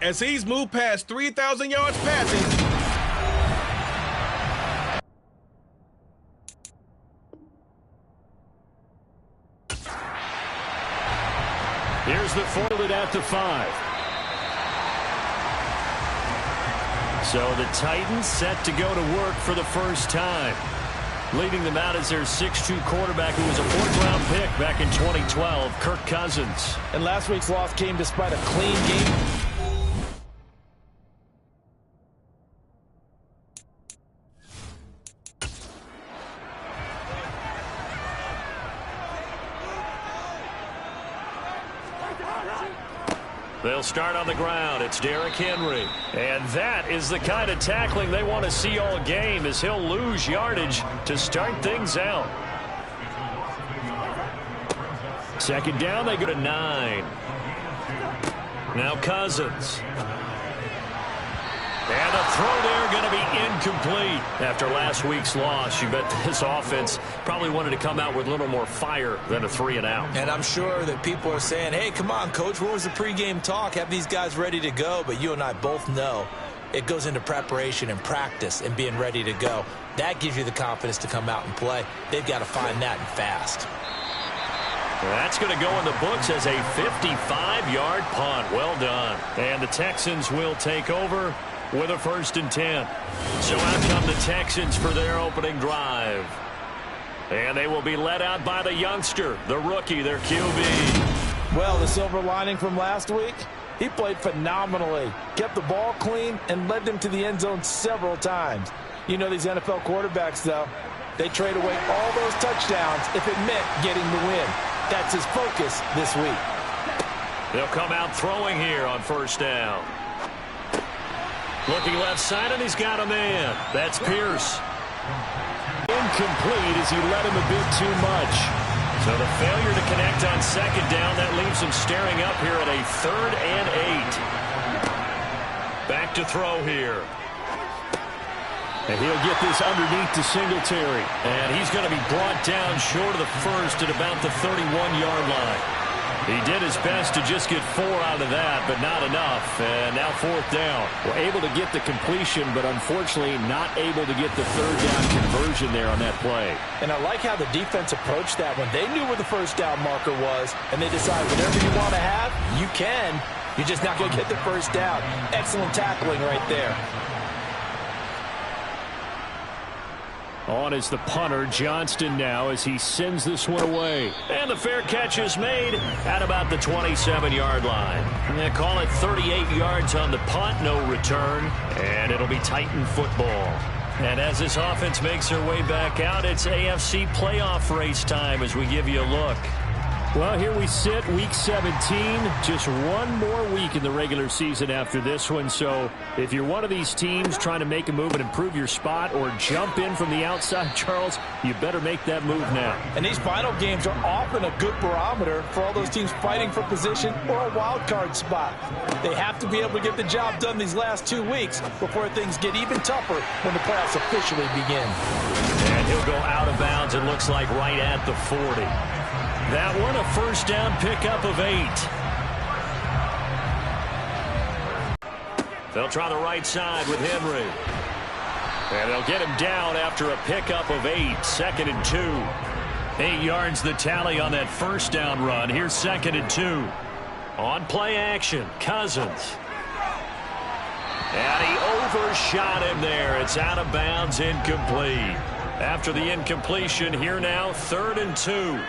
as he's moved past 3,000 yards passing. Here's the folded at the 5. So the Titans set to go to work for the first time. Leading them out is their 6'2 quarterback who was a 4th-round pick back in 2012, Kirk Cousins. And last week's loss came despite a clean game. They'll start on the ground. It's Derrick Henry. And that is the kind of tackling they want to see all game, as he'll lose yardage to start things out. Second down, they go to 9. Now Cousins. And the throw there going to be incomplete. After last week's loss, you bet this offense probably wanted to come out with a little more fire than a 3-and-out. And I'm sure that people are saying, hey, come on, Coach, where was the pregame talk? Have these guys ready to go? But you and I both know it goes into preparation and practice and being ready to go. That gives you the confidence to come out and play. They've got to find that and fast. That's going to go in the books as a 55-yard punt. Well done. And the Texans will take over with a 1st and 10. So out come the Texans for their opening drive. And they will be led out by the youngster, the rookie, their QB. Well, the silver lining from last week, he played phenomenally. Kept the ball clean and led them to the end zone several times. You know these NFL quarterbacks, though, they trade away all those touchdowns if it meant getting the win. That's his focus this week. They'll come out throwing here on 1st down. Looking left side, and he's got a man. That's Pierce. Incomplete as he led him a bit too much. So the failure to connect on 2nd down, that leaves him staring up here at a 3rd and 8. Back to throw here. And he'll get this underneath to Singletary. And he's going to be brought down short of the 1st at about the 31-yard line. He did his best to just get 4 out of that, but not enough. And now 4th down. Well, able to get the completion, but unfortunately not able to get the 3rd down conversion there on that play. And I like how the defense approached that when they knew where the 1st down marker was, and they decided whatever you want to have, you can. You're just not going to get the 1st down. Excellent tackling right there. On is the punter, Johnston, now as he sends this one away. And the fair catch is made at about the 27-yard line. They call it 38 yards on the punt, no return, and it'll be Titan football. And as this offense makes their way back out, it's AFC playoff race time as we give you a look. Well, here we sit, Week 17, just one more week in the regular season after this one. So if you're one of these teams trying to make a move and improve your spot or jump in from the outside, Charles, you better make that move now. And these final games are often a good barometer for all those teams fighting for position or a wild card spot. They have to be able to get the job done these last 2 weeks before things get even tougher when the playoffs officially begin. And he'll go out of bounds, it looks like right at the 40. That one, a 1st down pickup of 8. They'll try the right side with Henry. And they'll get him down after a pickup of 8. 2nd and 2. 8 yards the tally on that 1st down run. Here's 2nd and 2. On play action, Cousins. And he overshot him there. It's out of bounds, incomplete. After the incompletion, here now, 3rd and 2.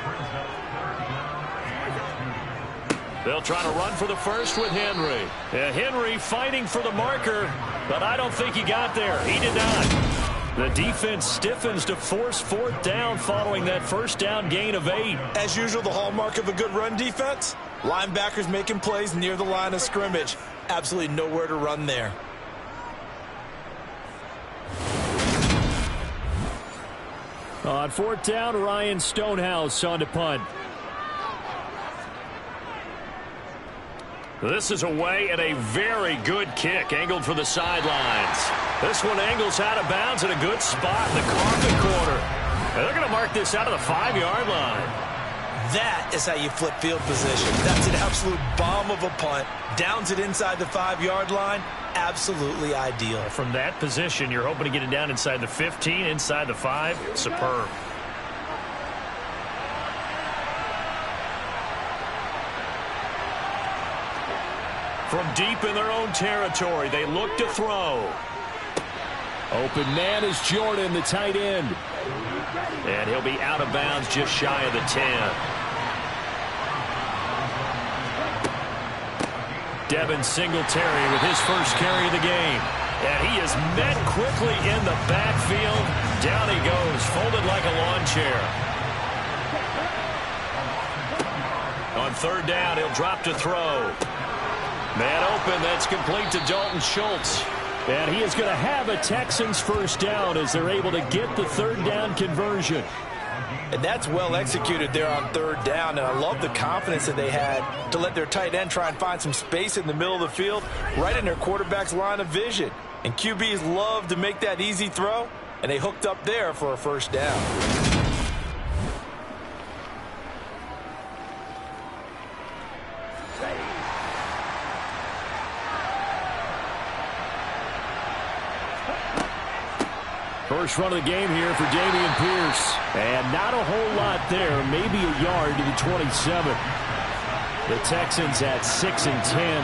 They'll try to run for the 1st with Henry. Henry fighting for the marker, but I don't think he got there. He did not. The defense stiffens to force 4th down following that 1st down gain of 8. As usual, the hallmark of a good run defense, linebackers making plays near the line of scrimmage. Absolutely nowhere to run there. On 4th down, Ryan Stonehouse on to punt. This is away and a very good kick angled for the sidelines. This one angles out of bounds in a good spot in the carpet corner. And they're going to mark this out of the 5-yard line. That is how you flip field position. That's an absolute bomb of a punt. Downs it inside the 5-yard line. Absolutely ideal. From that position, you're hoping to get it down inside the 15, inside the 5. Superb. From deep in their own territory, they look to throw. Open man is Jordan, the tight end. And he'll be out of bounds just shy of the 10. Devin Singletary with his first carry of the game. And he is met quickly in the backfield. Down he goes, folded like a lawn chair. On third down, he'll drop to throw. Man open, that's complete to Dalton Schultz. And he is going to have a Texans first down as they're able to get the third down conversion. And that's well executed there on third down. And I love the confidence that they had to let their tight end try and find some space in the middle of the field, right in their quarterback's line of vision. And QBs love to make that easy throw, and they hooked up there for a first down. First run of the game here for Dameon Pierce. And not a whole lot there, maybe a yard to the 27. The Texans at 6-10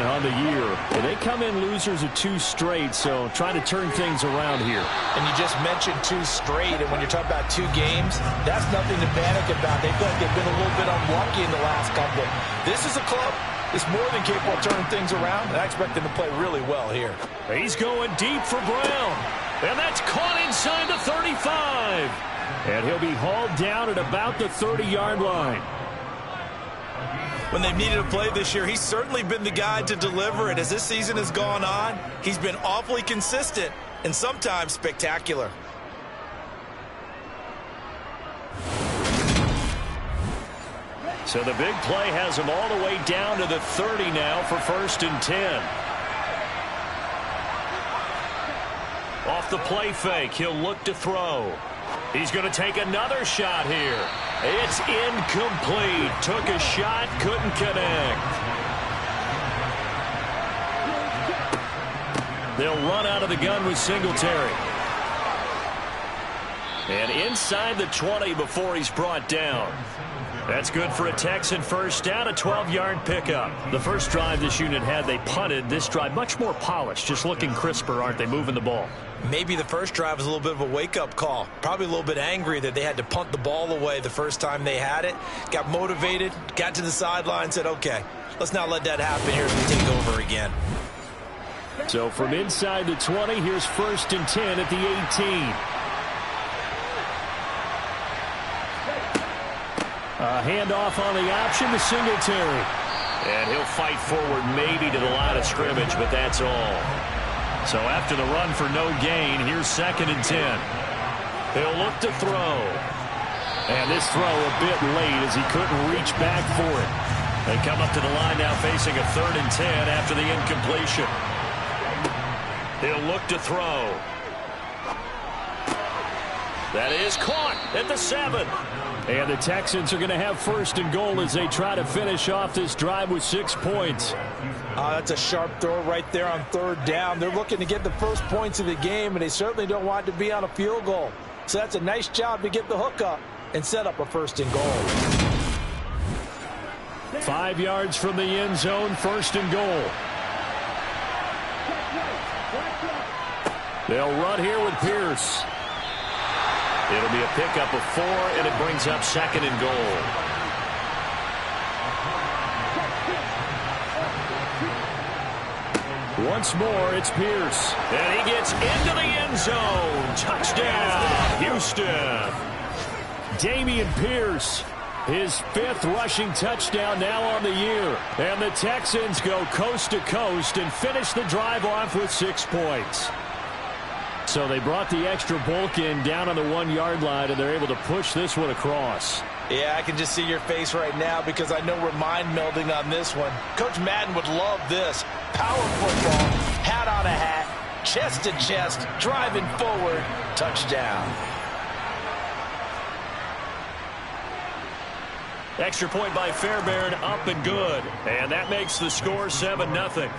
on the year. And they come in losers of 2 straight, so trying to turn things around here. And you just mentioned 2 straight, and when you're talking about 2 games, that's nothing to panic about. They feel like they've been a little bit unlucky in the last couple. This is a club that's more than capable of turning things around, and I expect them to play really well here. He's going deep for Brown. And that's caught inside the 35. And he'll be hauled down at about the 30-yard line. When they've needed a play this year, he's certainly been the guy to deliver it. As this season has gone on, he's been awfully consistent and sometimes spectacular. So the big play has him all the way down to the 30 now for 1st and 10. Off the play fake, he'll look to throw. He's going to take another shot here. It's incomplete. Took a shot, couldn't connect. They'll run out of the gun with Singletary. And inside the 20 before he's brought down. That's good for a Texan first down, a 12-yard pickup. The first drive this unit had, they punted. This drive, much more polished, just looking crisper, aren't they, moving the ball? Maybe the first drive was a little bit of a wake-up call. Probably a little bit angry that they had to punt the ball away the first time they had it. Got motivated, got to the sideline, said, okay, let's not let that happen here as we take over again. So from inside the 20, here's 1st and 10 at the 18. A handoff on the option to Singletary. And he'll fight forward maybe to the line of scrimmage, but that's all. So after the run for no gain, here's 2nd and 10. He'll look to throw. And this throw a bit late as he couldn't reach back for it. They come up to the line now facing a 3rd and 10 after the incompletion. He'll look to throw. That is caught at the 7. And the Texans are going to have 1st and goal as they try to finish off this drive with 6 points. That's a sharp throw right there on 3rd down. They're looking to get the first points of the game, and they certainly don't want to be on a field goal. So that's a nice job to get the hook up and set up a 1st and goal. 5 yards from the end zone, 1st and goal. They'll run here with Pierce. It'll be a pickup of 4, and it brings up 2nd and goal. Once more, it's Pierce. And he gets into the end zone. Touchdown, Houston. Dameon Pierce, his 5th rushing touchdown now on the year. And the Texans go coast to coast and finish the drive off with 6 points. So they brought the extra bulk in down on the 1-yard line, and they're able to push this one across. Yeah, I can just see your face right now because I know we're mind melding on this one. Coach Madden would love this. Power football, hat on a hat, chest to chest, driving forward, touchdown. Extra point by Fairbairn, up and good. And that makes the score 7-0.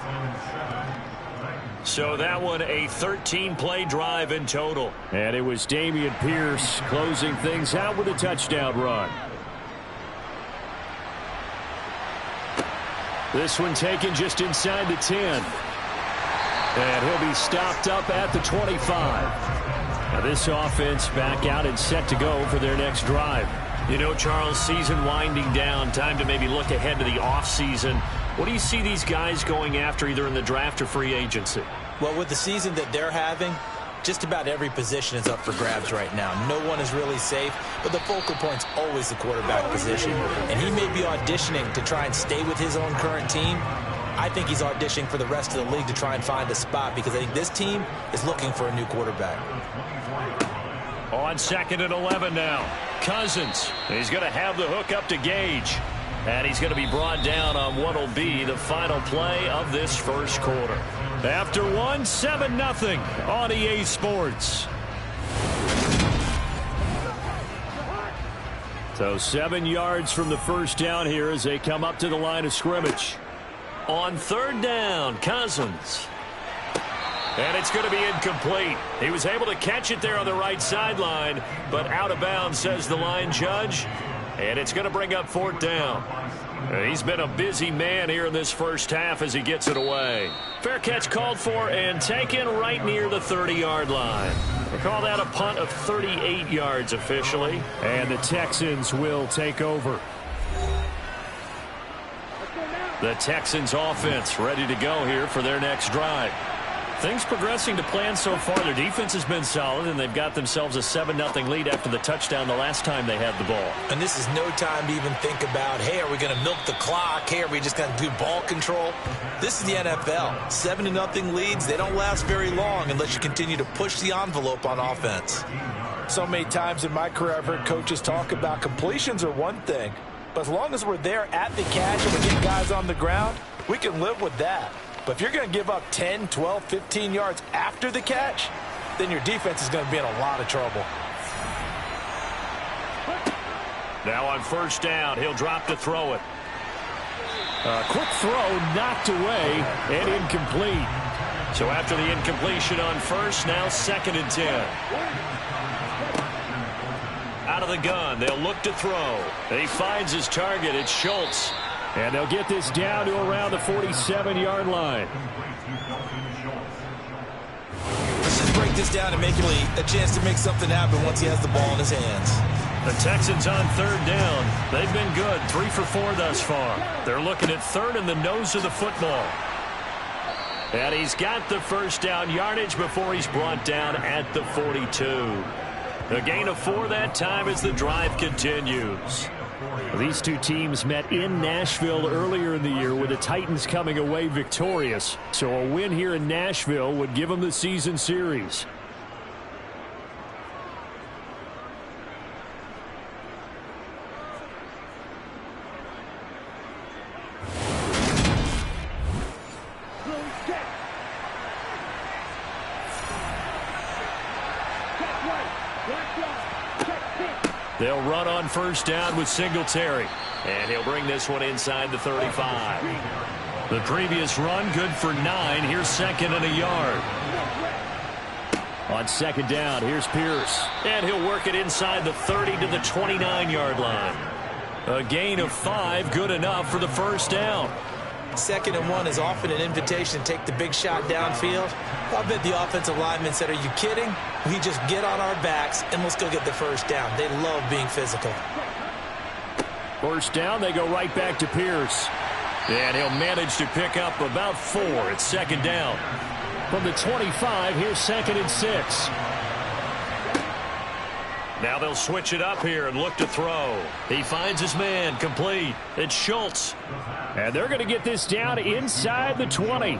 So that one a 13-play drive in total. And it was Dameon Pierce closing things out with a touchdown run. This one taken just inside the 10. And he'll be stopped up at the 25. Now this offense back out and set to go for their next drive. You know, Charles, season winding down, time to maybe look ahead to the offseason. What do you see these guys going after either in the draft or free agency? Well, with the season that they're having, just about every position is up for grabs right now. No one is really safe, but the focal point's always the quarterback position. And he may be auditioning to try and stay with his own current team. I think he's auditioning for the rest of the league to try and find a spot because I think this team is looking for a new quarterback. On 2nd and 11 now. Cousins. He's going to have the hook up to Gage. And he's going to be brought down on what will be the final play of this first quarter. After 7-0 on EA Sports. So 7 yards from the first down here as they come up to the line of scrimmage. On 3rd down, Cousins. And it's going to be incomplete. He was able to catch it there on the right sideline, but out of bounds, says the line judge. And it's going to bring up 4th down. He's been a busy man here in this first half as he gets it away. Fair catch called for and taken right near the 30-yard line. They call that a punt of 38 yards officially. And the Texans will take over. The Texans offense ready to go here for their next drive. Things progressing to plan so far. Their defense has been solid, and they've got themselves a 7-0 lead after the touchdown the last time they had the ball. And this is no time to even think about, hey, are we going to milk the clock? Hey, are we just going to do ball control? This is the NFL. 7-0 leads, they don't last very long unless you continue to push the envelope on offense. So many times in my career, I've heard coaches talk about completions are one thing, but as long as we're there at the catch and we get guys on the ground, we can live with that. But if you're going to give up 10, 12, 15 yards after the catch, then your defense is going to be in a lot of trouble. Now on 1st down, he'll drop to throw it. A quick throw knocked away and incomplete. So after the incompletion on 1st, now 2nd and 10. Out of the gun, they'll look to throw. He finds his target. It's Schultz. And they'll get this down to around the 47-yard line. Let's just break this down and make him a chance to make something happen once he has the ball in his hands. The Texans on 3rd down. They've been good, 3 for 4 thus far. They're looking at 3rd in the nose of the football. And he's got the 1st down yardage before he's brought down at the 42. A gain of 4 that time as the drive continues. These two teams met in Nashville earlier in the year with the Titans coming away victorious. So a win here in Nashville would give them the season series. They'll run on 1st down with Singletary. And he'll bring this one inside the 35. The previous run good for 9. Here's 2nd and a yard. On 2nd down, here's Pierce. And he'll work it inside the 30 to the 29-yard line. A gain of 5, good enough for the 1st down. 2nd and 1 is often an invitation to take the big shot downfield. I bet the offensive lineman said, are you kidding? We just get on our backs and let's go get the 1st down. They love being physical. 1st down, they go right back to Pierce. And he'll manage to pick up about 4 at 2nd down. From the 25, here's 2nd and 6. Now they'll switch it up here and look to throw. He finds his man, complete. It's Schultz. And they're going to get this down inside the 20.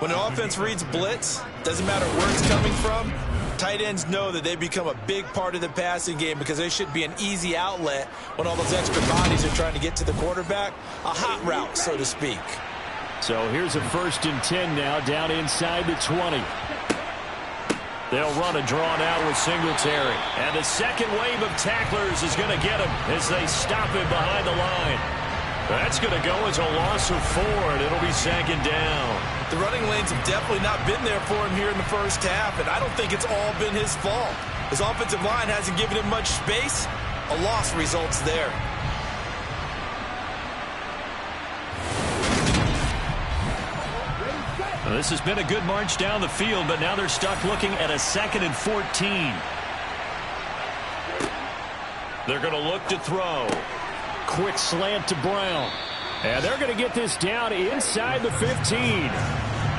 When an offense reads blitz, doesn't matter where it's coming from, tight ends know that they become a big part of the passing game because they should be an easy outlet when all those extra bodies are trying to get to the quarterback. A hot route, so to speak. So here's a 1st and 10 now down inside the 20. They'll run a draw now with Singletary. And the second wave of tacklers is going to get him as they stop him behind the line. That's going to go as a loss of 4, and it'll be second down. The running lanes have definitely not been there for him here in the first half, and I don't think it's all been his fault. His offensive line hasn't given him much space. A loss results there. Well, this has been a good march down the field, but now they're stuck looking at a 2nd and 14. They're going to look to throw. Quick slant to Brown. And they're going to get this down inside the 15.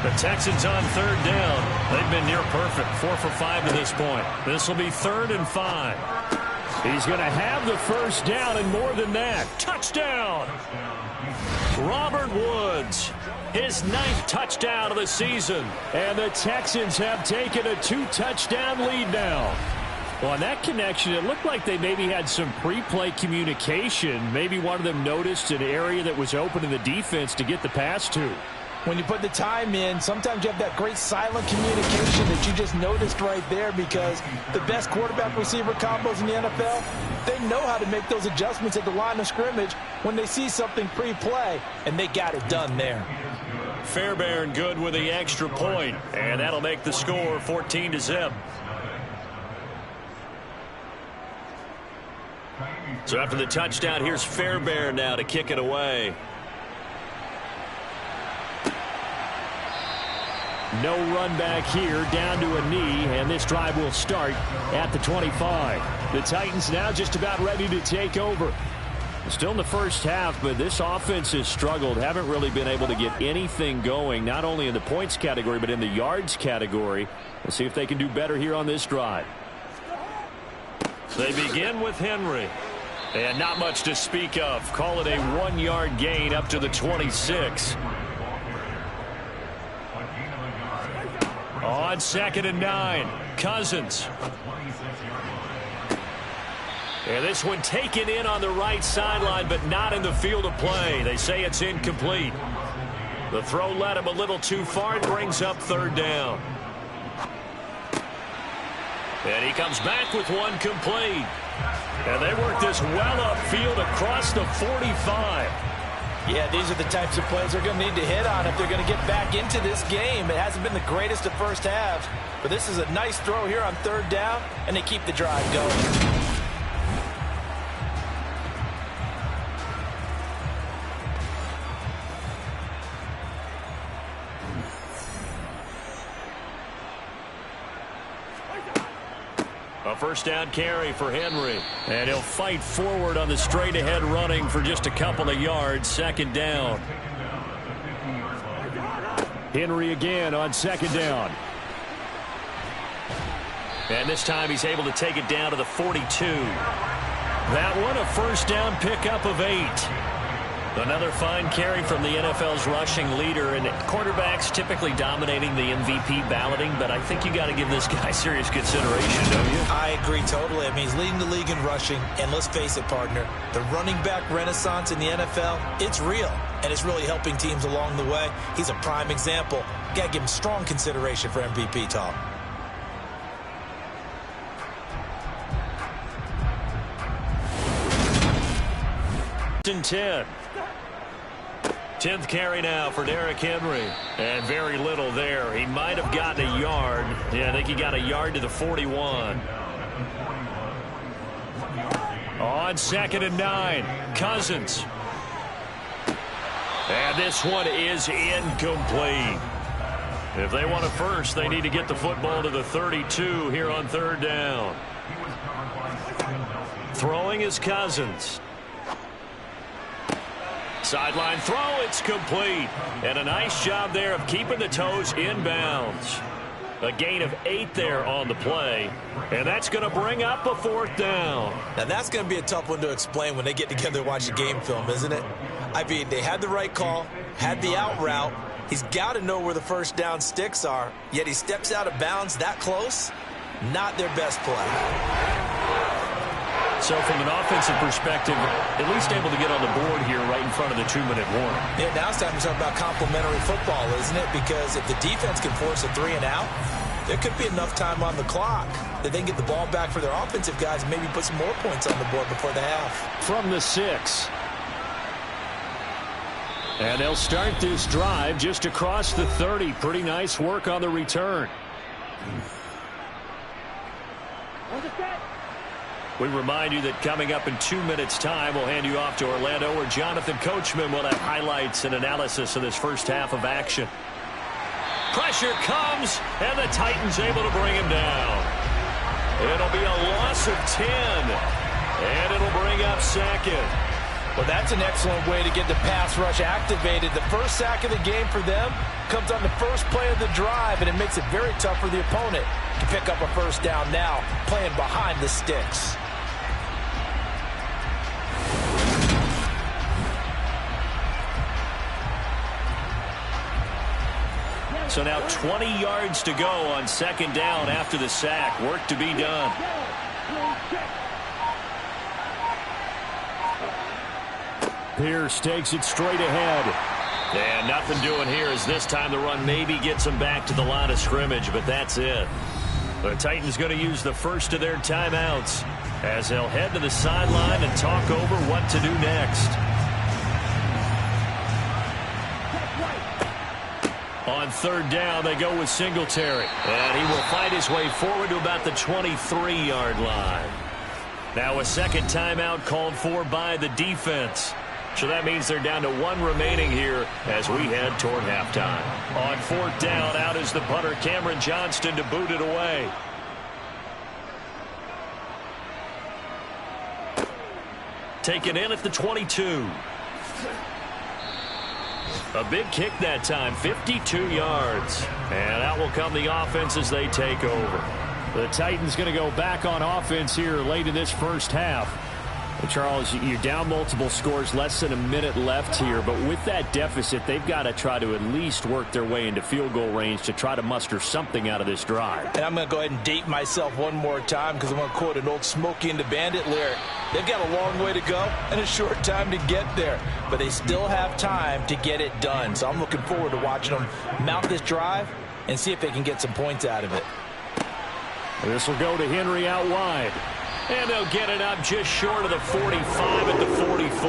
The Texans on 3rd down. They've been near perfect, 4 for 5 to this point. This will be 3rd and 5. He's going to have the first down and more than that. Touchdown! Robert Woods, his 9th touchdown of the season. And the Texans have taken a 2-touchdown lead now. Well, on that connection, it looked like they maybe had some pre-play communication. Maybe one of them noticed an area that was open in the defense to get the pass to. When you put the time in, sometimes you have that great silent communication that you just noticed right there, because the best quarterback-receiver combos in the NFL, they know how to make those adjustments at the line of scrimmage when they see something pre-play, and they got it done there. Fairbairn good with the extra point, and that'll make the score 14-0. So after the touchdown, here's Fairbairn now to kick it away. No run back here, down to a knee, and this drive will start at the 25. The Titans now just about ready to take over. Still in the first half, but this offense has struggled. Haven't really been able to get anything going, not only in the points category, but in the yards category. We'll see if they can do better here on this drive. They begin with Henry. And not much to speak of. Call it a 1-yard gain up to the 26. On 2nd and 9, Cousins. And this one taken in on the right sideline, but not in the field of play. They say it's incomplete. The throw led him a little too far. It brings up 3rd down. And he comes back with one complete. And they work this well upfield across the 45. Yeah, these are the types of plays they're going to need to hit on if they're going to get back into this game. It hasn't been the greatest of first halves, but this is a nice throw here on 3rd down, and they keep the drive going. A first down carry for Henry. And he'll fight forward on the straight-ahead running for just a couple of yards. 2nd down. Henry again on 2nd down. And this time he's able to take it down to the 42. That one a first down pickup of 8. Another fine carry from the NFL's rushing leader, and quarterbacks typically dominating the MVP balloting, but I think you got to give this guy serious consideration, don't you? I agree totally. I mean, he's leading the league in rushing, and let's face it, partner, the running back renaissance in the NFL, it's real, and it's really helping teams along the way. He's a prime example. Got to give him strong consideration for MVP talk. And 10. 10th carry now for Derrick Henry. And very little there. He might have gotten a yard. Yeah, I think he got a yard to the 41. On 2nd and 9, Cousins. And this one is incomplete. If they want a first, they need to get the football to the 32 here on 3rd down. Throwing is Cousins. Sideline throw, it's complete. And a nice job there of keeping the toes inbounds. A gain of 8 there on the play. And that's going to bring up a 4th down. Now, that's going to be a tough one to explain when they get together and watch the game film, isn't it? I mean, they had the right call, had the out route. He's got to know where the first down sticks are, yet he steps out of bounds that close. Not their best play. So from an offensive perspective, at least able to get on the board here right in front of the 2-minute warning. Yeah, now it's time to talk about complimentary football, isn't it? Because if the defense can force a 3 and out, There could be enough time on the clock that they can get the ball back for their offensive guys and maybe put some more points on the board before the half. From the 6. And they'll start this drive just across the 30. Pretty nice work on the return. We remind you that coming up in 2 minutes' time, we'll hand you off to Orlando, where Jonathan Coachman will have highlights and analysis of this first half of action. Pressure comes, and the Titans able to bring him down. It'll be a loss of 10, and it'll bring up second. Well, that's an excellent way to get the pass rush activated. The first sack of the game for them comes on the first play of the drive, and it makes it very tough for the opponent to pick up a first down now, playing behind the sticks. So now 20 yards to go on second down after the sack. Work to be done. Pierce takes it straight ahead. And nothing doing here as this time the run maybe gets them back to the line of scrimmage, but that's it. The Titans going to use the first of their timeouts as they'll head to the sideline and talk over what to do next. On third down, they go with Singletary. And he will fight his way forward to about the 23-yard line. Now a second timeout called for by the defense. So that means they're down to 1 remaining here as we head toward halftime. On fourth down, out is the punter, Cameron Johnston, to boot it away. Taken in at the 22. A big kick that time, 52 yards. And out will come the offense as they take over. The Titans going to go back on offense here late in this first half. Well, Charles, you're down multiple scores, less than a minute left here. But with that deficit, they've got to try to at least work their way into field goal range to try to muster something out of this drive. And I'm going to go ahead and date myself one more time because I'm going to quote an old Smokey and the Bandit lyric. They've got a long way to go and a short time to get there. But they still have time to get it done. So I'm looking forward to watching them mount this drive and see if they can get some points out of it. This will go to Henry out wide. And they'll get it up just short of the 45 at the 44.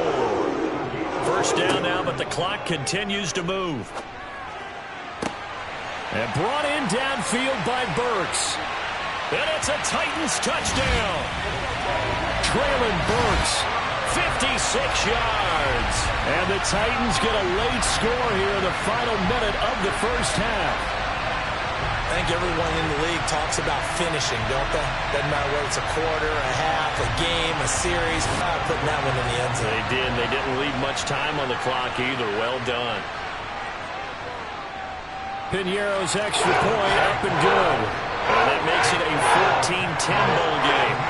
First down now, but the clock continues to move. And brought in downfield by Burks. And it's a Titans touchdown. Traylon Burks, 56 yards. And the Titans get a late score here in the final minute of the first half. I think everyone in the league talks about finishing, don't they? Doesn't matter whether it's a quarter, a half, a game, a series. Putting that one in the end zone. They did. They didn't leave much time on the clock either. Well done. Piñeiro's extra point up and good. And that makes it a 14-10 bowl game.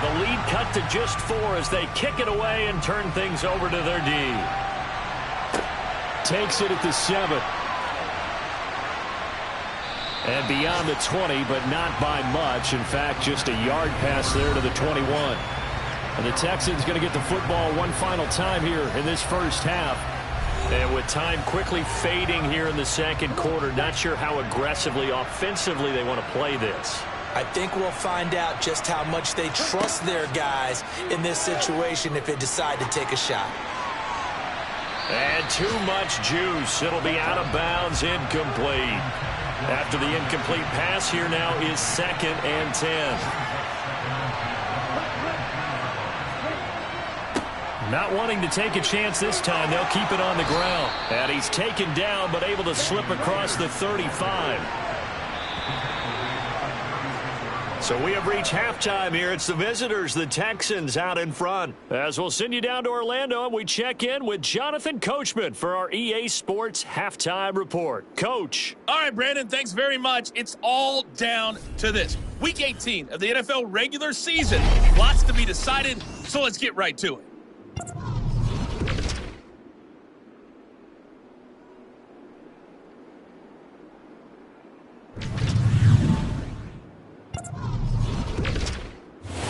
The lead cut to just 4 as they kick it away and turn things over to their D. Takes it at the 7. And beyond the 20, but not by much. In fact, just a yard pass there to the 21. And the Texans going to get the football one final time here in this first half. And with time quickly fading here in the second quarter, not sure how aggressively, offensively they want to play this. I think we'll find out just how much they trust their guys in this situation if they decide to take a shot. And too much juice. It'll be out of bounds, incomplete. After the incomplete pass, here now is 2nd and 10. Not wanting to take a chance this time, they'll keep it on the ground. And he's taken down, but able to slip across the 35. So we have reached halftime here. It's the visitors, the Texans, out in front. As we'll send you down to Orlando, and we check in with Jonathan Coachman for our EA Sports Halftime Report. Coach. All right, Brandon, thanks very much. It's all down to this. Week 18 of the NFL regular season. Lots to be decided, so let's get right to it.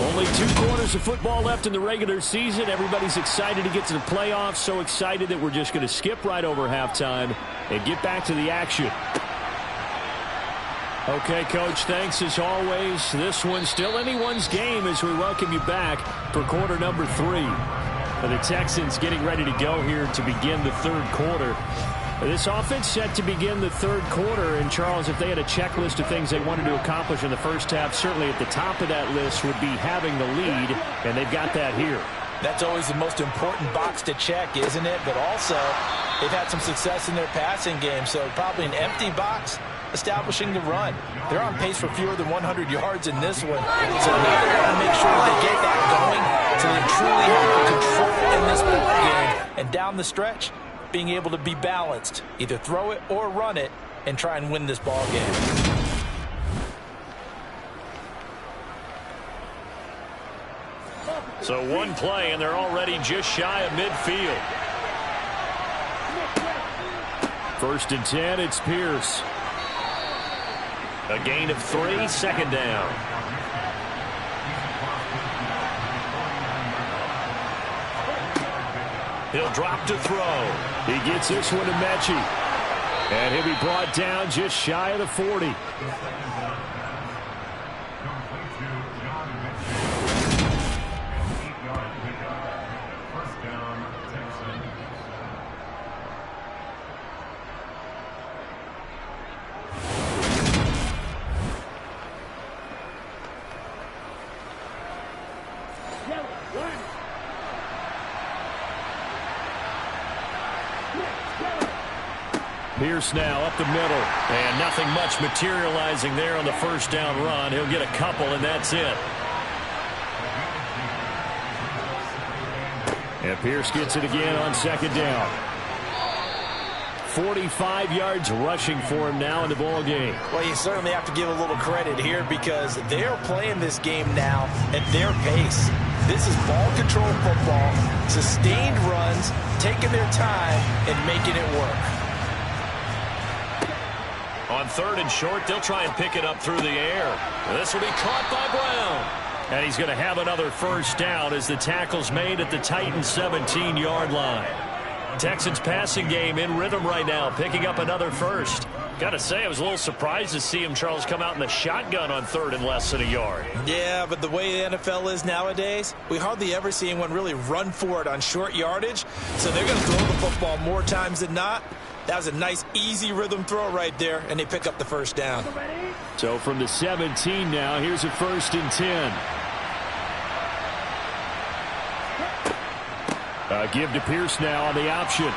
Only 2 quarters football left in the regular season. Everybody's excited to get to the playoffs. So excited that we're just going to skip right over halftime and get back to the action. Okay, Coach, thanks as always. This one's still anyone's game as we welcome you back for quarter number 3. The Texans getting ready to go here to begin the third quarter. This offense set to begin the third quarter. And, Charles, if they had a checklist of things they wanted to accomplish in the first half, certainly at the top of that list would be having the lead, and they've got that here. That's always the most important box to check, isn't it? But also, they've had some success in their passing game, so probably an empty box establishing the run. They're on pace for fewer than 100 yards in this one. So now they want to make sure they get that going so they truly have control in this ball game. And down the stretch, being able to be balanced, either throw it or run it, and try and win this ball game. So one play, and they're already just shy of midfield. 1st and 10, it's Pierce. A gain of 3, second down. He'll drop to throw. He gets this one to Mechie. And he'll be brought down just shy of the 40. Pierce now up the middle. And nothing much materializing there on the first down run. He'll get a couple, and that's it. And Pierce gets it again on 2nd down. 45 yards rushing for him now in the ball game. Well, you certainly have to give a little credit here because they're playing this game now at their pace. This is ball control football, sustained runs, taking their time, and making it work. On 3rd and short, they'll try and pick it up through the air. This will be caught by Brown. And he's going to have another first down as the tackle's made at the Titans' 17-yard line. Texans passing game in rhythm right now, picking up another first. Got to say, I was a little surprised to see him, Charles, come out in the shotgun on 3rd and less than a yard. Yeah, but the way the NFL is nowadays, we hardly ever see anyone really run for it on short yardage. So they're going to throw the football more times than not. That was a nice, easy rhythm throw right there, and they pick up the first down. So from the 17 now, here's a 1st and 10. Give to Pierce now on the option.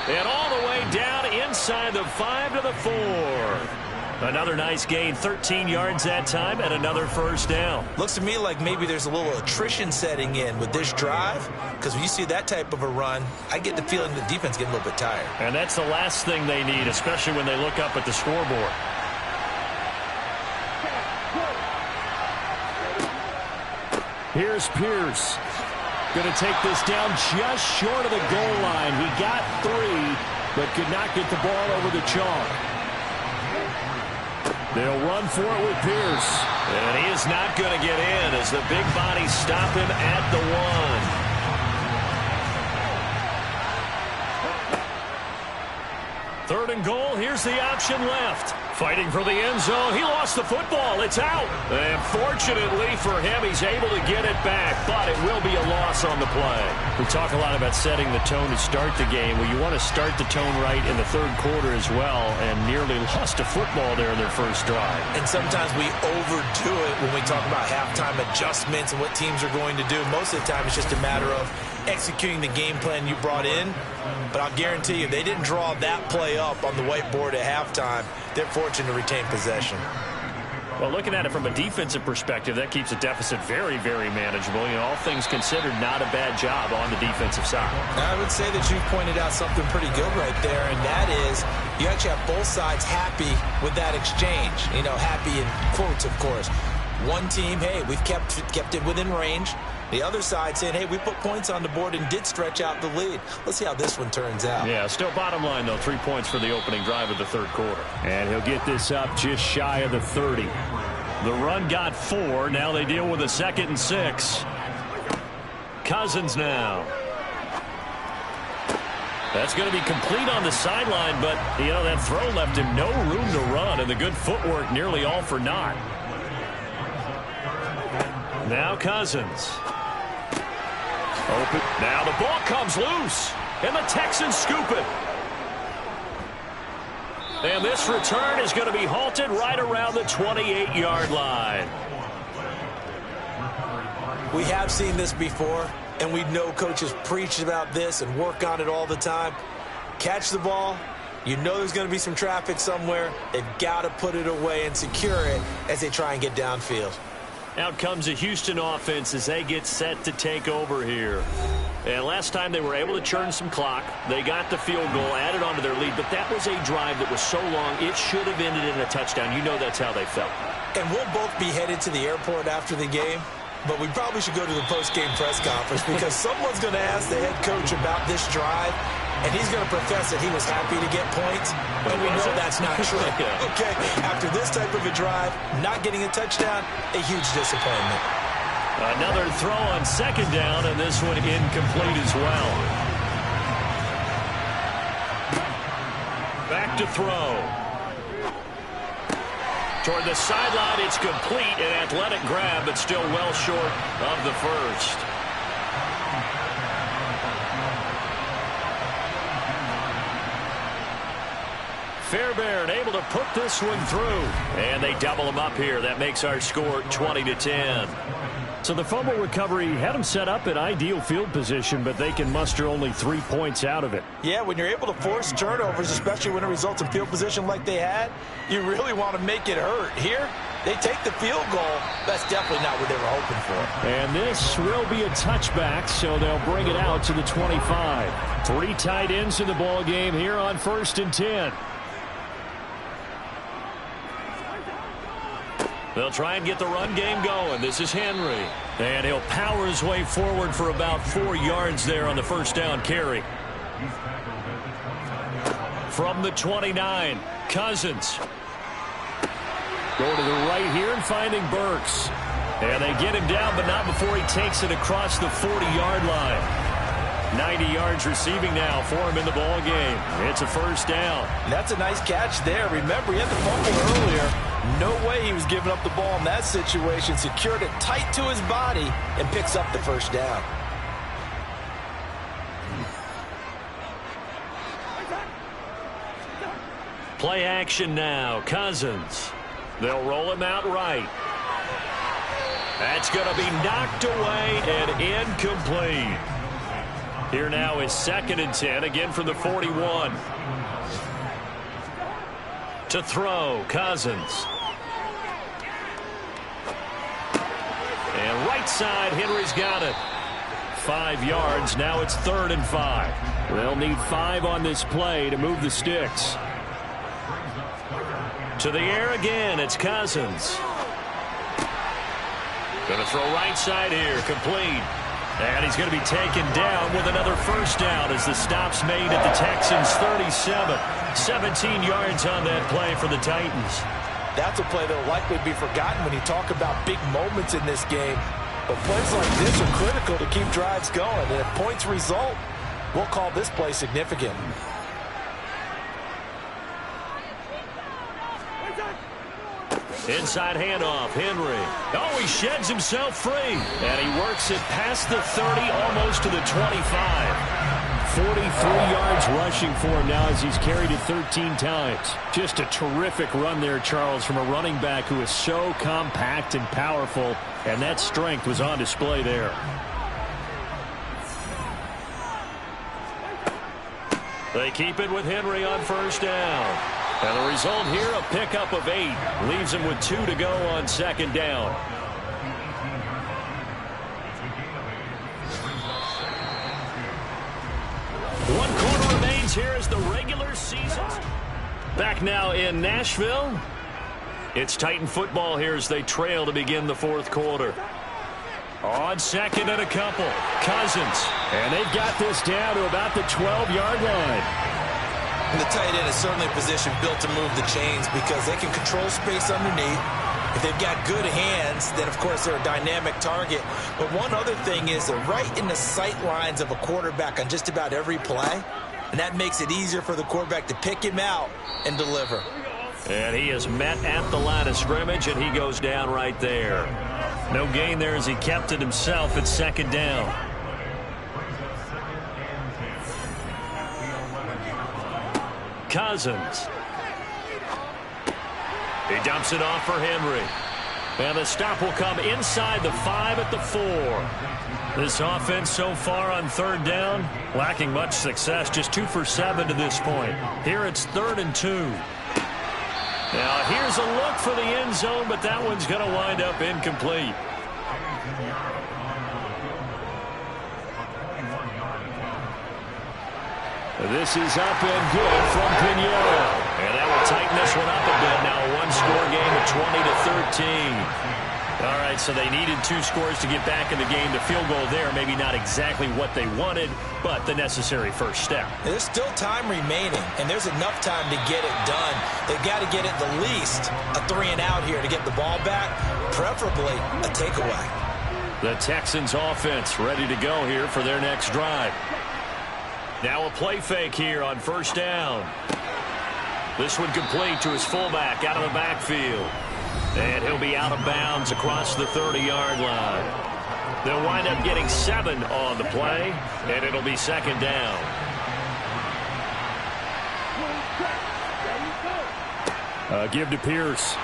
And all the way down inside the 5 to the 4. Another nice gain, 13 yards that time, and another first down. Looks to me like maybe there's a little attrition setting in with this drive, because when you see that type of a run, I get the feeling the defense getting a little bit tired. And that's the last thing they need, especially when they look up at the scoreboard. Here's Pierce. Going to take this down just short of the goal line. He got 3, but could not get the ball over the chalk. They'll run for it with Pierce. And he is not going to get in as the big bodies stop him at the 1. 3rd and goal. Here's the option left. Fighting for the end zone. He lost the football. It's out. And fortunately for him, he's able to get it back, but it will be a loss on the play. We talk a lot about setting the tone to start the game. Well, you want to start the tone right in the 3rd quarter as well, and nearly lost a football there in their first drive. And sometimes we overdo it when we talk about halftime adjustments and what teams are going to do. Most of the time, it's just a matter of executing the game plan you brought in. But I'll guarantee you, they didn't draw that play up on the whiteboard at halftime. They're fortunate to retain possession. Well, looking at it from a defensive perspective, that keeps the deficit very, very manageable. You know, all things considered, not a bad job on the defensive side. I would say that you pointed out something pretty good right there, and that is you actually have both sides happy with that exchange. You know, happy in quotes, of course. One team, hey, we've kept it within range. The other side saying, hey, we put points on the board and did stretch out the lead. Let's see how this one turns out. Yeah, still bottom line, though, 3 points for the opening drive of the 3rd quarter. And he'll get this up just shy of the 30. The run got 4. Now they deal with a 2nd and 6. Cousins now. That's going to be complete on the sideline, but, you know, that throw left him no room to run, and the good footwork nearly all for naught. Now Cousins. Open. Now the ball comes loose, and the Texans scoop it. And this return is going to be halted right around the 28-yard line. We have seen this before, and we know coaches preach about this and work on it all the time. Catch the ball. You know there's going to be some traffic somewhere. They've got to put it away and secure it as they try and get downfield. Out comes the Houston offense as they get set to take over here. And last time they were able to churn some clock. They got the field goal, added on to their lead, but that was a drive that was so long it should have ended in a touchdown. You know that's how they felt. And we'll both be headed to the airport after the game, but we probably should go to the post-game press conference because someone's going to ask the head coach about this drive, and he's going to profess that he was happy to get points, and we know that's not true. Yeah. Okay, after this type of a drive, not getting a touchdown, a huge disappointment. Another throw on second down, and this one incomplete as well. Back to throw. Toward the sideline, it's complete, an athletic grab, but still well short of the first. Fairbairn able to put this one through. And they double him up here. That makes our score 20-10. So the fumble recovery had them set up in ideal field position, but they can muster only 3 points out of it. Yeah, when you're able to force turnovers, especially when it results in field position like they had, you really want to make it hurt. Here, they take the field goal. That's definitely not what they were hoping for. And this will be a touchback, so they'll bring it out to the 25. 3 tight ends in the ball game here on 1st and 10. They'll try and get the run game going. This is Henry. And he'll power his way forward for about 4 yards there on the first down carry. From the 29, Cousins. Going to the right here and finding Burks. And they get him down, but not before he takes it across the 40-yard line. 90 yards receiving now for him in the ball game. It's a first down. That's a nice catch there. Remember, he had the fumble earlier. No way he was giving up the ball in that situation. Secured it tight to his body and picks up the first down. Play action now. Cousins. They'll roll him out right. That's going to be knocked away and incomplete. Here now is 2nd and 10, again from the 41. To throw, Cousins. And right side, Henry's got it. 5 yards, now it's 3rd and 5. They'll need 5 on this play to move the sticks. To the air again, it's Cousins. Going to throw right side here, complete. And he's going to be taken down with another first down as the stop's made at the Texans' 37. 17 yards on that play for the Titans. That's a play that will likely be forgotten when you talk about big moments in this game. But plays like this are critical to keep drives going. And if points result, we'll call this play significant. Inside handoff, Henry. Oh, he sheds himself free. And he works it past the 30, almost to the 25. 43 yards rushing for him now as he's carried it 13 times. Just a terrific run there, Charles, from a running back who is so compact and powerful, and that strength was on display there. They keep it with Henry on first down. And the result here, a pickup of 8. Leaves him with 2 to go on 2nd down. One quarter remains here as the regular season. Back now in Nashville. It's Titan football here as they trail to begin the 4th quarter. On 2nd and a couple, Cousins. And they've got this down to about the 12-yard line. And the tight end is certainly a position built to move the chains because they can control space underneath. If they've got good hands, then, of course, they're a dynamic target. But one other thing is they're right in the sight lines of a quarterback on just about every play, and that makes it easier for the quarterback to pick him out and deliver. And he is met at the line of scrimmage, and he goes down right there. No gain there as he kept it himself at second down. Cousins. He dumps it off for Henry. And the stop will come inside the 5 at the 4. This offense so far on third down, lacking much success, just 2 for 7 to this point. Here it's 3rd and 2. Now here's a look for the end zone, but that one's going to wind up incomplete. This is up and good from Pinheiro. And that will tighten this one up a bit. Now a one-score game at 20-13. All right, so they needed 2 scores to get back in the game. The field goal there, maybe not exactly what they wanted, but the necessary first step. There's still time remaining, and there's enough time to get it done. They've got to get at the least a 3-and-out here to get the ball back, preferably a takeaway. The Texans offense ready to go here for their next drive. Now a play fake here on first down. This one complete to his fullback out of the backfield. And he'll be out of bounds across the 30-yard line. They'll wind up getting 7 on the play, and it'll be second down. Give to Pierce.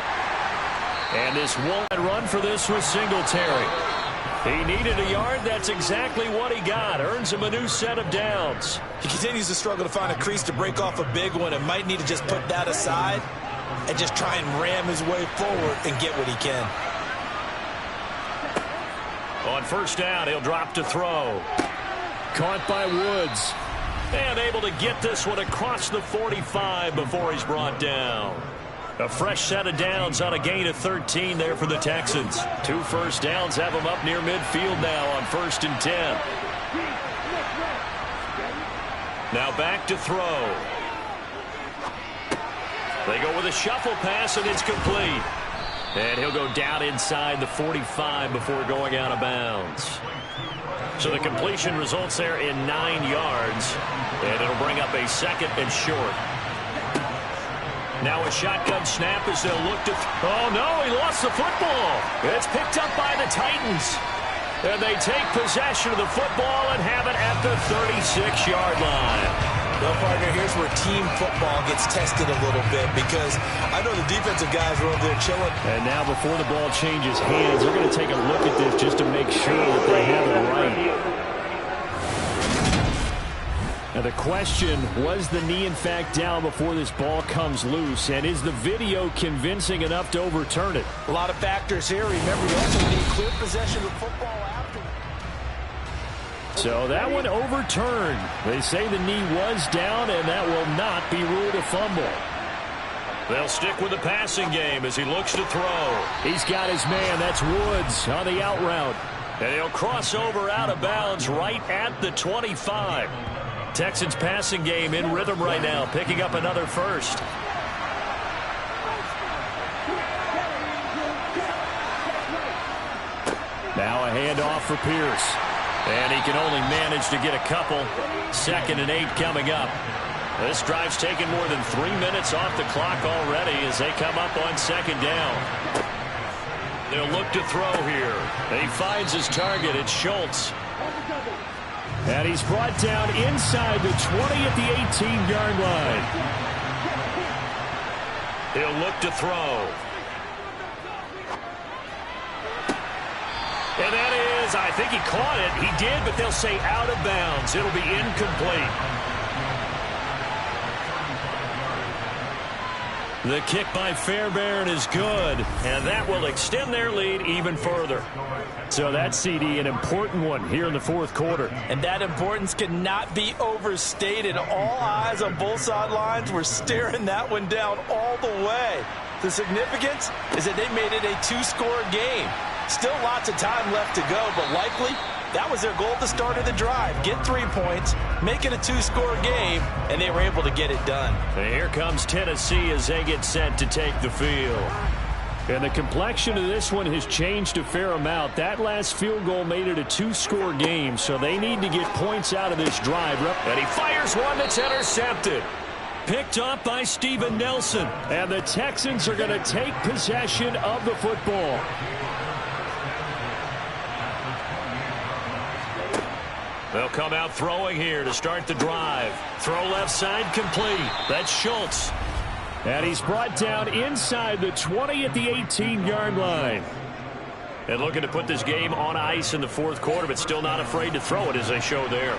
And this one run for this was Singletary. He needed a yard. That's exactly what he got. Earns him a new set of downs. He continues to struggle to find a crease to break off a big one and might need to just put that aside and just try and ram his way forward and get what he can. On first down, he'll drop to throw. Caught by Woods. And able to get this one across the 45 before he's brought down. A fresh set of downs on a gain of 13 there for the Texans. 2 first downs have them up near midfield now on 1st and 10. Now back to throw. They go with a shuffle pass, and it's complete. And he'll go down inside the 45 before going out of bounds. So the completion results there in 9 yards. And it'll bring up a 2nd and short. Now a shotgun snap as they'll look to... Oh, no, he lost the football. It's picked up by the Titans. And they take possession of the football and have it at the 36-yard line. Well, partner, here's where team football gets tested a little bit because I know the defensive guys are over there chilling. And now before the ball changes hands, they're going to take a look at this just to make sure that they have it right. Now the question, was the knee in fact down before this ball comes loose? And is the video convincing enough to overturn it? A lot of factors here. Remember, you also need clear possession of football after. So that one overturned. They say the knee was down, and that will not be ruled a fumble. They'll stick with the passing game as he looks to throw. He's got his man. That's Woods on the out route. And he'll cross over out of bounds right at the 25. Texans passing game in rhythm right now, picking up another first. Now a handoff for Pierce. And he can only manage to get a couple. 2nd and 8 coming up. This drive's taken more than 3 minutes off the clock already as they come up on 2nd down. They'll look to throw here. He finds his target. It's Schultz. And he's brought down inside the 20 at the 18-yard line. He'll look to throw. And that is, I think he caught it. He did, but they'll say out of bounds. It'll be incomplete. The kick by Fairbairn is good, and that will extend their lead even further. So that CD, an important one here in the 4th quarter. And that importance cannot be overstated. All eyes on both sidelines were staring that one down all the way. The significance is that they made it a 2-score game. Still lots of time left to go, but likely that was their goal at the start of the drive. Get 3 points, make it a 2-score game, and they were able to get it done. And here comes Tennessee as they get set to take the field. And the complexion of this one has changed a fair amount. That last field goal made it a two-score game, so they need to get points out of this drive. And he fires one that's intercepted. Picked up by Steven Nelson. And the Texans are going to take possession of the football. They'll come out throwing here to start the drive. Throw left side complete. That's Schultz. And he's brought down inside the 20 at the 18-yard line. And looking to put this game on ice in the fourth quarter, but still not afraid to throw it as they show there.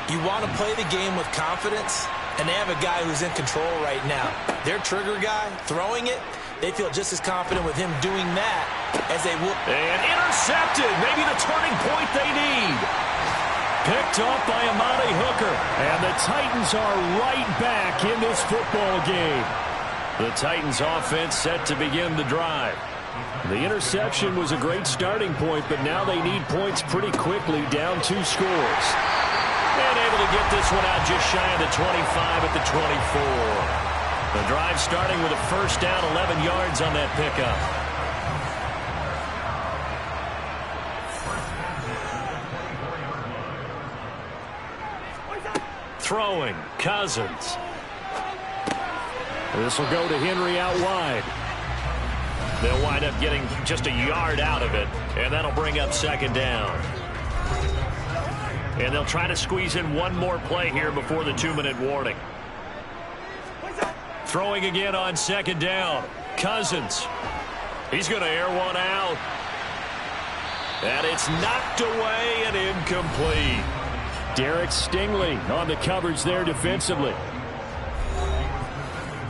You want to play the game with confidence, and they have a guy who's in control right now. Their trigger guy, throwing it, they feel just as confident with him doing that as they will. And intercepted. Maybe the turning point they need. Picked off by Amani Hooker. And the Titans are right back in this football game. The Titans offense set to begin the drive. The interception was a great starting point, but now they need points pretty quickly, down 2 scores. And able to get this one out just shy of the 25 at the 24. The drive starting with a first down, 11 yards on that pickup. Throwing, Cousins. This will go to Henry out wide. They'll wind up getting just a yard out of it, and that'll bring up second down. And they'll try to squeeze in one more play here before the 2-minute warning. Throwing again on second down. Cousins. He's going to air one out. And it's knocked away and incomplete. Derek Stingley on the coverage there defensively.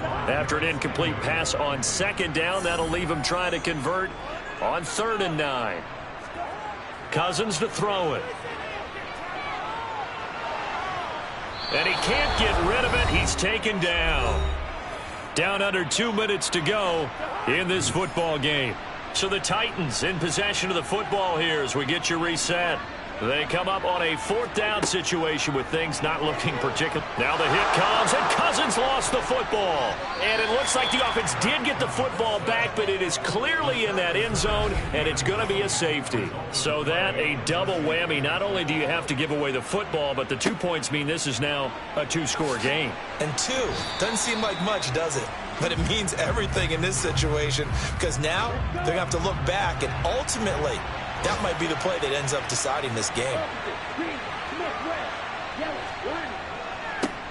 After an incomplete pass on second down, that'll leave him trying to convert on 3rd and 9. Cousins to throw it. And he can't get rid of it. He's taken down. Down under 2 minutes to go in this football game. So the Titans in possession of the football here as we get you reset. They come up on a 4th down situation with things not looking particular. Now the hit comes, and Cousins lost the football. And it looks like the offense did get the football back, but it is clearly in that end zone, and it's going to be a safety. So that a double whammy. Not only do you have to give away the football, but the 2 points mean this is now a 2-score game. And 2 doesn't seem like much, does it? But it means everything in this situation, because now they're going to have to look back, and ultimately that might be the play that ends up deciding this game.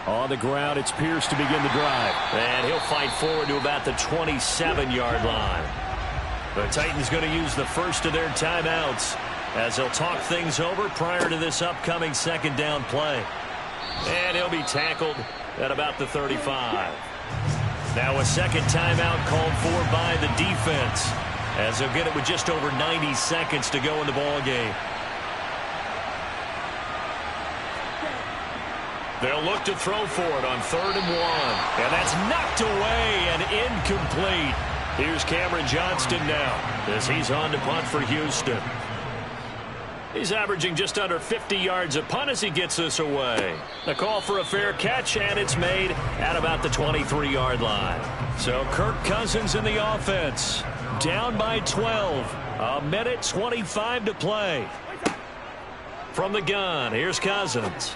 On the ground, it's Pierce to begin the drive. And he'll fight forward to about the 27-yard line. The Titans going to use the first of their timeouts as they'll talk things over prior to this upcoming second down play. And he'll be tackled at about the 35. Now a second timeout called for by the defense, as they'll get it with just over 90 seconds to go in the ball game. They'll look to throw for it on 3rd and 1. And that's knocked away and incomplete. Here's Cameron Johnston now as he's on to punt for Houston. He's averaging just under 50 yards a punt as he gets this away. A call for a fair catch, and it's made at about the 23-yard line. So Kirk Cousins in the offense. Down by 12. A minute 25 to play. From the gun, here's Cousins.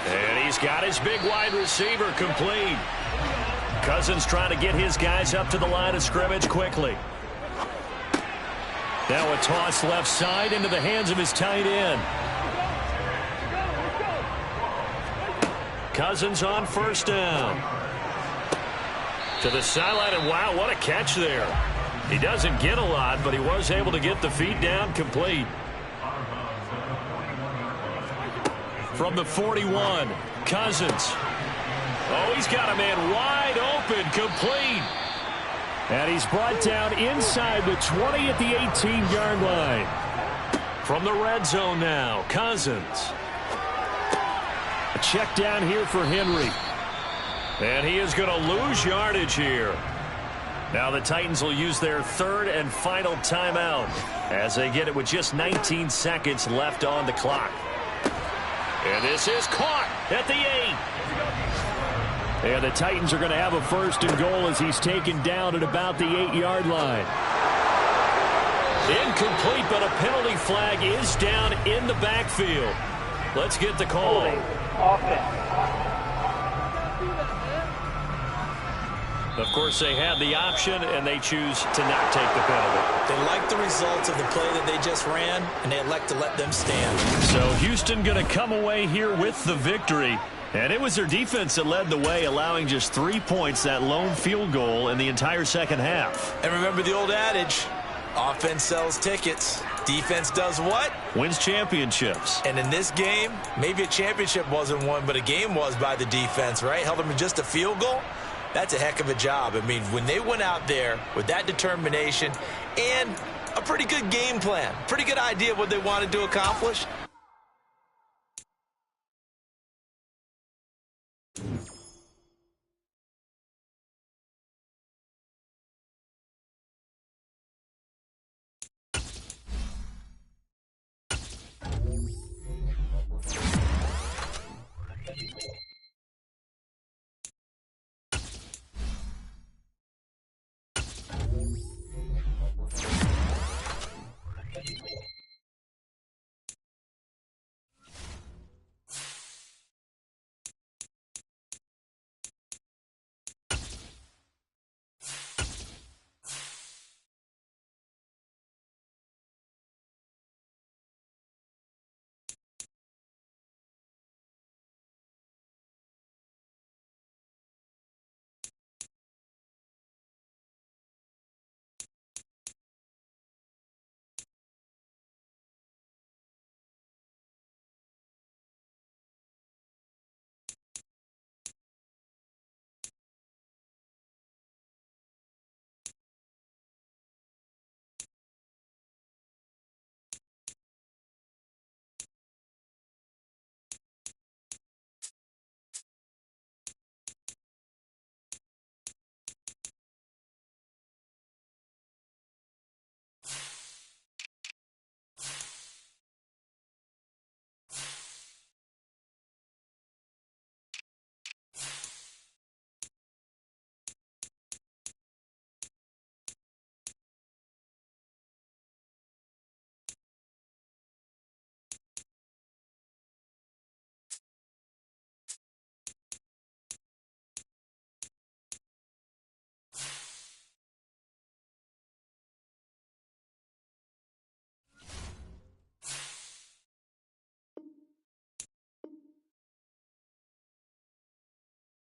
And he's got his big wide receiver complete. Cousins trying to get his guys up to the line of scrimmage quickly. Now a toss left side into the hands of his tight end. Cousins on first down. To the sideline, and wow, what a catch there. He doesn't get a lot, but he was able to get the feet down complete. From the 41, Cousins. Oh, he's got a man wide open, complete. And he's brought down inside the 20 at the 18-yard line. From the red zone now, Cousins. A check down here for Henry. And he is going to lose yardage here. Now the Titans will use their 3rd and final timeout as they get it with just 19 seconds left on the clock. And this is caught at the 8. And the Titans are going to have a 1st and goal as he's taken down at about the 8-yard line. Incomplete, but a penalty flag is down in the backfield. Let's get the call. Of course, they had the option, and they choose to not take the penalty. They like the results of the play that they just ran, and they elect to let them stand. So Houston going to come away here with the victory. And it was their defense that led the way, allowing just 3 points, that lone field goal in the entire second half. And remember the old adage, offense sells tickets. Defense does what? Wins championships. And in this game, maybe a championship wasn't won, but a game was by the defense, right? Held them to just a field goal. That's a heck of a job. I mean, when they went out there with that determination and a pretty good game plan, pretty good idea of what they wanted to accomplish,